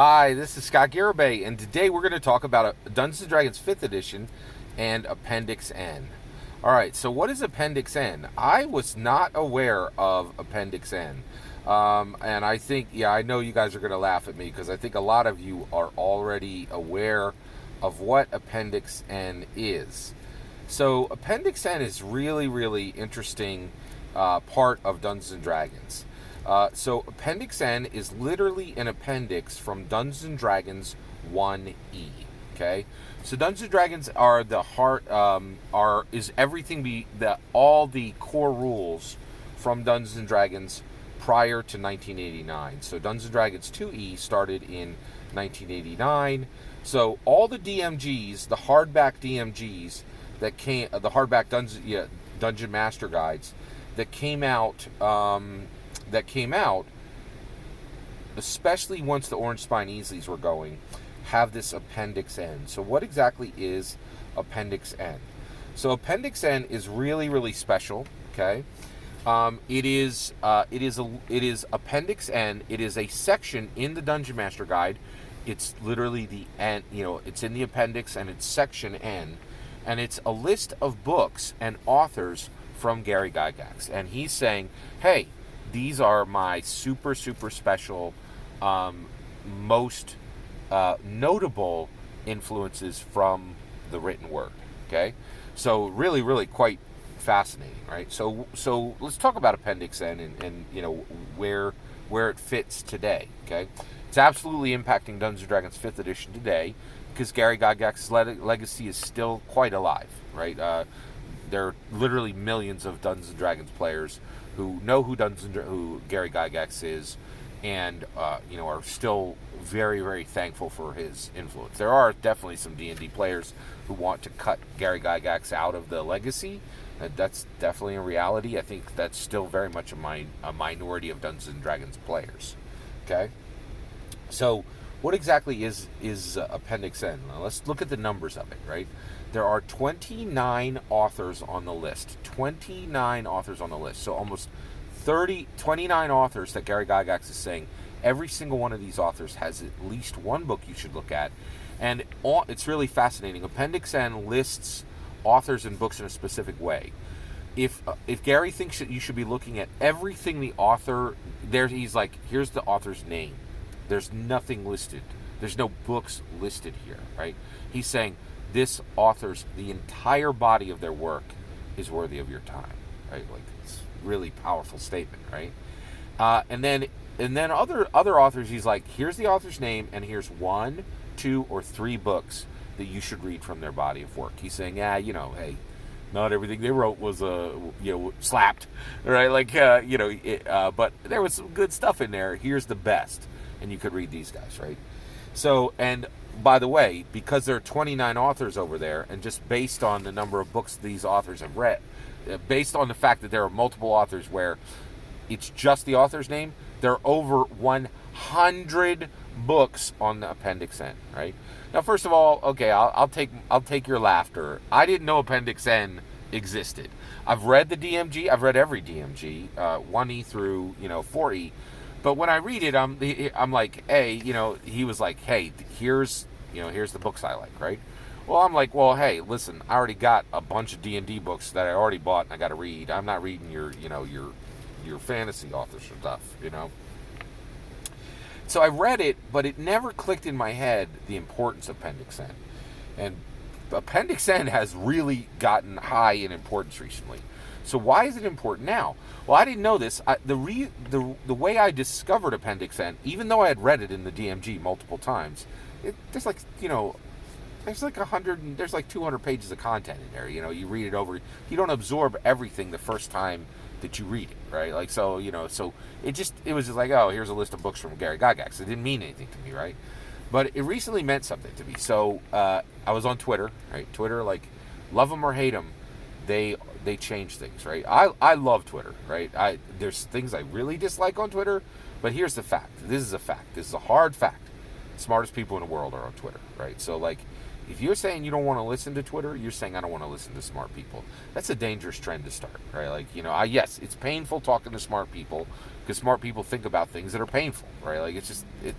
Hi, this is Scott Garibay, and today we're going to talk about Dungeons & Dragons 5th Edition and Appendix N. Alright, so what is Appendix N? I was not aware of Appendix N. And I think, I know you guys are going to laugh at me because I think a lot of you are already aware of what Appendix N is. So Appendix N is really, really interesting part of Dungeons & Dragons. So Appendix N is literally an appendix from Dungeons and Dragons 1E. Okay, so Dungeons and Dragons are the heart, is everything all the core rules from Dungeons and Dragons prior to 1989. So Dungeons and Dragons 2E started in 1989. So all the DMGs, the hardback DMGs that came, the hardback Dungeon Master Guides that came out. Especially once the Orange Spine Easleys were going, have this Appendix N. So what exactly is Appendix N? So Appendix N is really, really special. Okay, it is Appendix N. It is a section in the Dungeon Master Guide. It's literally the N. It's in the appendix, and it's section N, and it's a list of books and authors from Gary Gygax, and he's saying, hey, these are my super, super special, most notable influences from the written word. Okay, so really, really quite fascinating, right? So let's talk about Appendix N and where it fits today. Okay, it's absolutely impacting Dungeons & Dragons 5th Edition today because Gary Gygax's legacy is still quite alive, right? There are literally millions of Dungeons & Dragons players who know who Gary Gygax is, and are still very, very thankful for his influence. There are definitely some D&D players who want to cut Gary Gygax out of the legacy. That's definitely a reality. I think that's still very much a minority of Dungeons & Dragons players. Okay, so what exactly is Appendix N? Now, let's look at the numbers of it, right? There are 29 authors on the list. 29 authors on the list. So almost 29 authors that Gary Gygax is saying every single one of these authors has at least one book you should look at. And it's really fascinating. Appendix N lists authors and books in a specific way. If Gary thinks that you should be looking at everything the author, he's like, here's the author's name. There's nothing listed. There's no books listed here, right? He's saying this author's, the entire body of their work is worthy of your time, right? Like, it's a really powerful statement, right? And then other authors, he's like, here's the author's name, and here's 1, 2, or 3 books that you should read from their body of work. He's saying, hey, not everything they wrote was slapped, right? Like, but there was some good stuff in there. Here's the best, and you could read these guys, right? So, and by the way, because there are 29 authors over there, and just based on the number of books these authors have read, based on the fact that there are multiple authors where it's just the author's name, there are over 100 books on the Appendix N, right? Now, first of all, okay, I'll take your laughter. I didn't know Appendix N existed. I've read the DMG. I've read every DMG, 1E through 4E. But when I read it, I'm like, hey, he was like, hey, here's the books I like, right? Well, I'm like, well, hey, listen, I already got a bunch of D&D books that I already bought and I got to read. I'm not reading your fantasy author stuff, So I read it, but it never clicked in my head the importance of Appendix N. And Appendix N has really gotten high in importance recently. So why is it important now? Well, I didn't know this. The way I discovered Appendix N, even though I had read it in the DMG multiple times, there's like 100, there's like 200 pages of content in there. You read it over. You don't absorb everything the first time that you read it, right? Like, so so it was just like, oh, here's a list of books from Gary Gygax. It didn't mean anything to me, right? But it recently meant something to me. So I was on Twitter, right? Twitter, like, love them or hate them, they change things, right? I love Twitter, right? There's things I really dislike on Twitter, but here's the fact. This is a fact. This is a hard fact. The smartest people in the world are on Twitter, right? So, like, If you're saying you don't want to listen to Twitter, you're saying I don't want to listen to smart people. That's a dangerous trend to start, right? Like, yes, it's painful talking to smart people because smart people think about things that are painful, right? Like,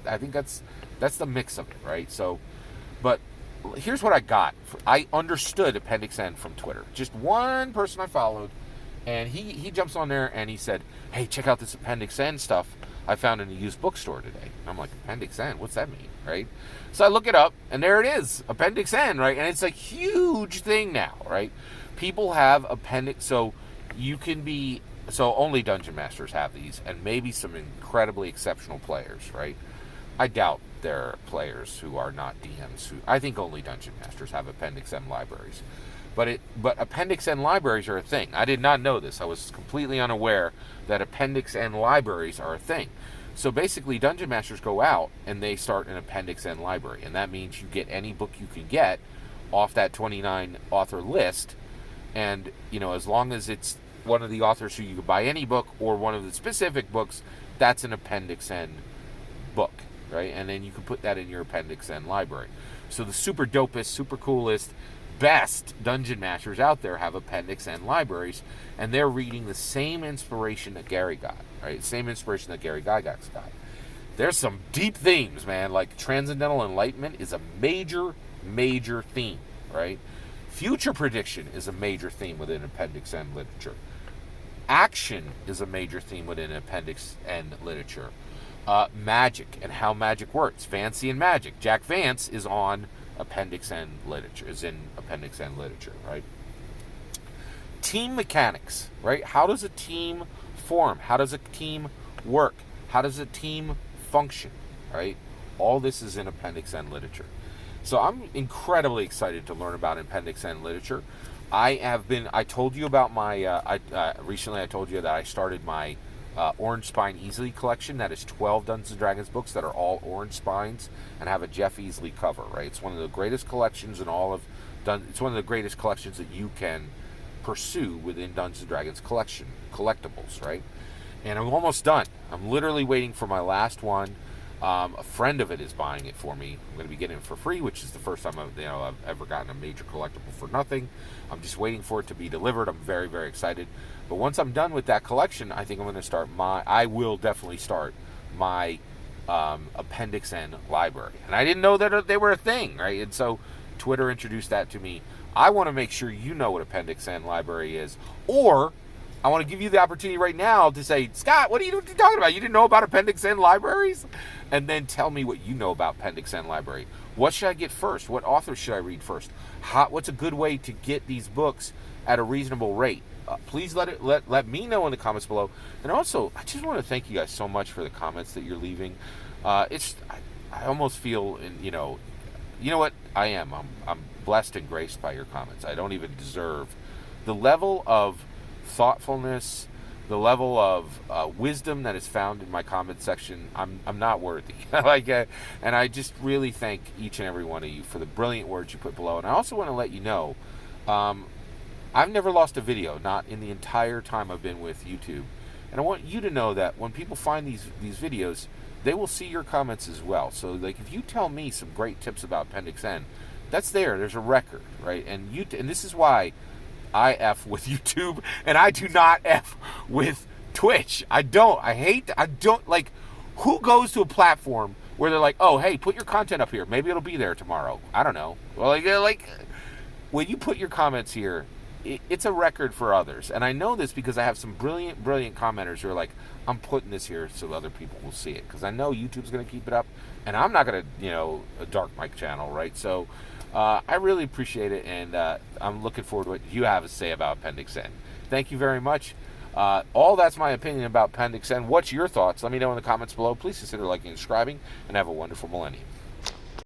I think that's the mix of it, right? So, but here's what I got. I understood Appendix N from Twitter. Just one person I followed, and he jumps on there and he said, hey, check out this Appendix N stuff I found in a used bookstore today. And I'm like, Appendix N? What's that mean, right? So I look it up, and there it is, Appendix N, right? And it's a huge thing now, right? People have appendix, so only Dungeon Masters have these, and maybe some incredibly exceptional players, right? I doubt there are players who are not DMs I think only Dungeon Masters have Appendix N libraries. But Appendix N libraries are a thing. I did not know this. I was completely unaware that Appendix N libraries are a thing. So basically, Dungeon Masters go out and they start an Appendix N library. And that means you get any book you can get off that 29 author list. And, as long as it's one of the authors who you can buy any book or one of the specific books, that's an Appendix N book, right? And then you can put that in your Appendix N library. So the super dopest, super coolest, best Dungeon Masters out there have Appendix N libraries, and they're reading the same inspiration that Gary got, right? Same inspiration that Gary Gygax got. There's some deep themes, man. Like Transcendental Enlightenment is a major, major theme, right? Future prediction is a major theme within Appendix N literature. Action is a major theme within Appendix N literature. Magic and how magic works. Fancy and magic. Jack Vance is on Appendix N literature, is in Appendix N literature, right? Team mechanics, right? How does a team form? How does a team work? How does a team function, right? All this is in Appendix N literature. So I'm incredibly excited to learn about Appendix N literature. I told you about my, recently I told you that I started my Orange Spine Easily collection. That is 12 Dungeons & Dragons books that are all orange spines and have a Jeff Easley cover, right? It's one of the greatest collections in all of it's one of the greatest collections that you can pursue within Dungeons & Dragons collectibles, right? And I'm almost done. I'm literally waiting for my last one. A friend of it is buying it for me. I'm going to be getting it for free, which is the first time I've ever gotten a major collectible for nothing. I'm just waiting for it to be delivered. I'm very, very excited. But once I'm done with that collection, I think I'm going to start I will definitely start my Appendix N library. And I didn't know that they were a thing, right? And so Twitter introduced that to me. I want to make sure you know what Appendix N library is. Or I want to give you the opportunity right now to say, Scott, what are you talking about? You didn't know about Appendix N libraries? And then tell me what you know about Appendix N library. What should I get first? What authors should I read first? What's a good way to get these books at a reasonable rate? Please let me know in the comments below. And also, I just want to thank you guys so much for the comments that you're leaving. I almost feel, you know what? I'm blessed and graced by your comments. I don't even deserve the level of thoughtfulness, the level of wisdom that is found in my comment section. I'm not worthy. And I just really thank each and every one of you for the brilliant words you put below. And I also want to let you know, I've never lost a video, not in the entire time I've been with YouTube. And I want you to know that when people find these videos, they will see your comments as well. So like if you tell me some great tips about Appendix N, that's there's a record, right? And this is why I F with YouTube and I do not F with Twitch. Who goes to a platform where they're like, oh, hey, put your content up here. Maybe it'll be there tomorrow. I don't know. Well, when you put your comments here, it's a record for others. And I know this because I have some brilliant, brilliant commenters who are like, I'm putting this here so other people will see it. Because I know YouTube's going to keep it up. And I'm not going to, dark my channel, right? So I really appreciate it. And I'm looking forward to what you have to say about Appendix N. Thank you very much. All that's my opinion about Appendix N. What's your thoughts? Let me know in the comments below. Please consider liking and subscribing. And have a wonderful millennium.